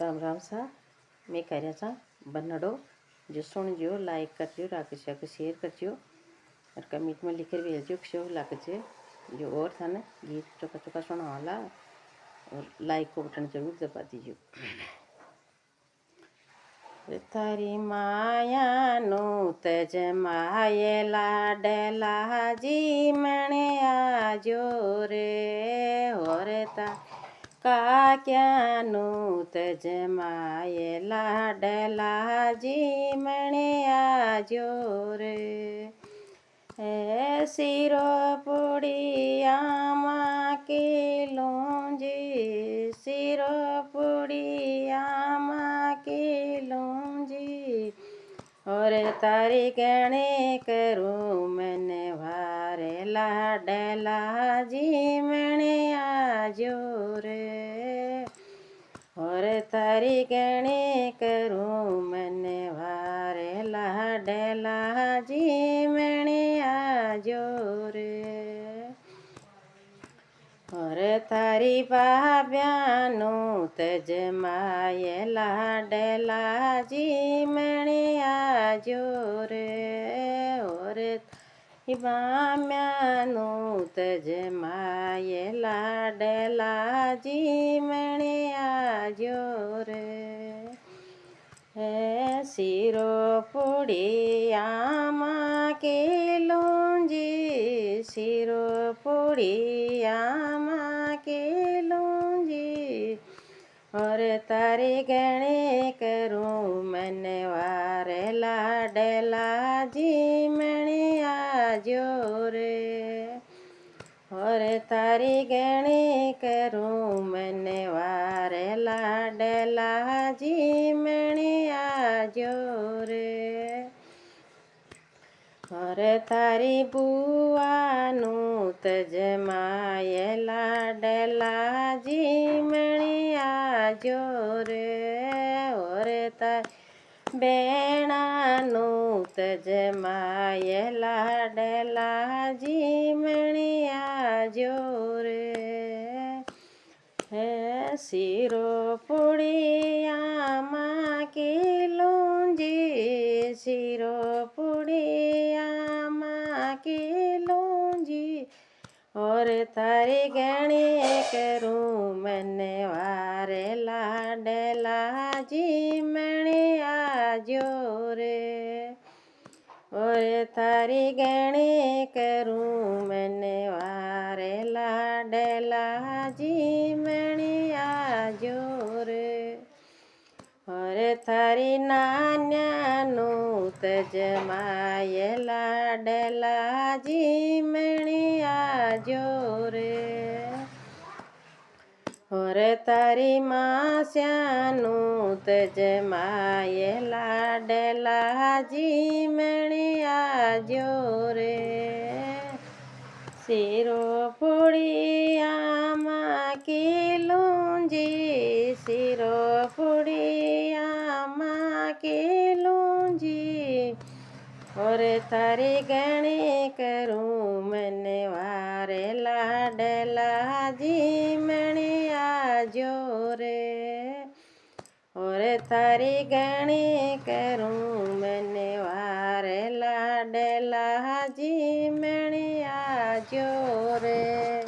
राम राम सा मैं कह रहा सा बनड़ो जो सुन जो लाइक करजो राख शेयर करजो और कमेंट में लिख भेजो क्यों लगजे जो और था ना गीत चौका चौका सुना वाला और लाइक को बटन जरूर दबा दीजिए। तारी माया नो तज माये लाडला जी मणे आजो रे और ता काक्या नो तज माये लाडला जी मणे आजो रे सिरो पुड़िया माँ के लूंजी सिरो पुड़िया माँ के लूंजी और तारी गणे करूँ मैंने वारे लाडला जी मणे आजो रे और तारी गणे करूँ मैंने वारे लाडला जी मणे आजो रे और तारी बाब्यानो तज माये लाडला जी मणे आजो रे और बाम्यानो तज माये लाडला जी मणे आजो रे सिरो पुड़िया माँ के लूंजी सिरो पुड़िया माँ के लूंजी और तारे गणे करूँ मन वारे लाडला जी मणे आजो रे और तारी गणे करूँ मन वारे लाडला जी मणे आजो रे और तारी बुआ नु तज माये लाडला जी मणे आजो रे और तारी बेणा नु तज माये लाडला जी मणे आजो रे सिरो पुड़िया माँ के लूंजी सिरो पुड़िया माँ के लूंजी और तारे गणे करूँ मन वारे लाडला जी मणे आजो रे और तारी गणे करूँ मन वारे लाडला जी मणे आजो रे और तारी नान्या नु तज माये लाडला जी मणे आजो रे और तारी माँ स्यानु तज माये लाडला जी मणे आजो रे सिरो पुड़िया माँ की लूंजी सिरो पुड़िया माँ की लूंजी और तारी गणे करूँ मन वारे लाडला जी मणे आजो रे और तारी गणे करूँ मन वारे लाडला जी मणे आजो रे।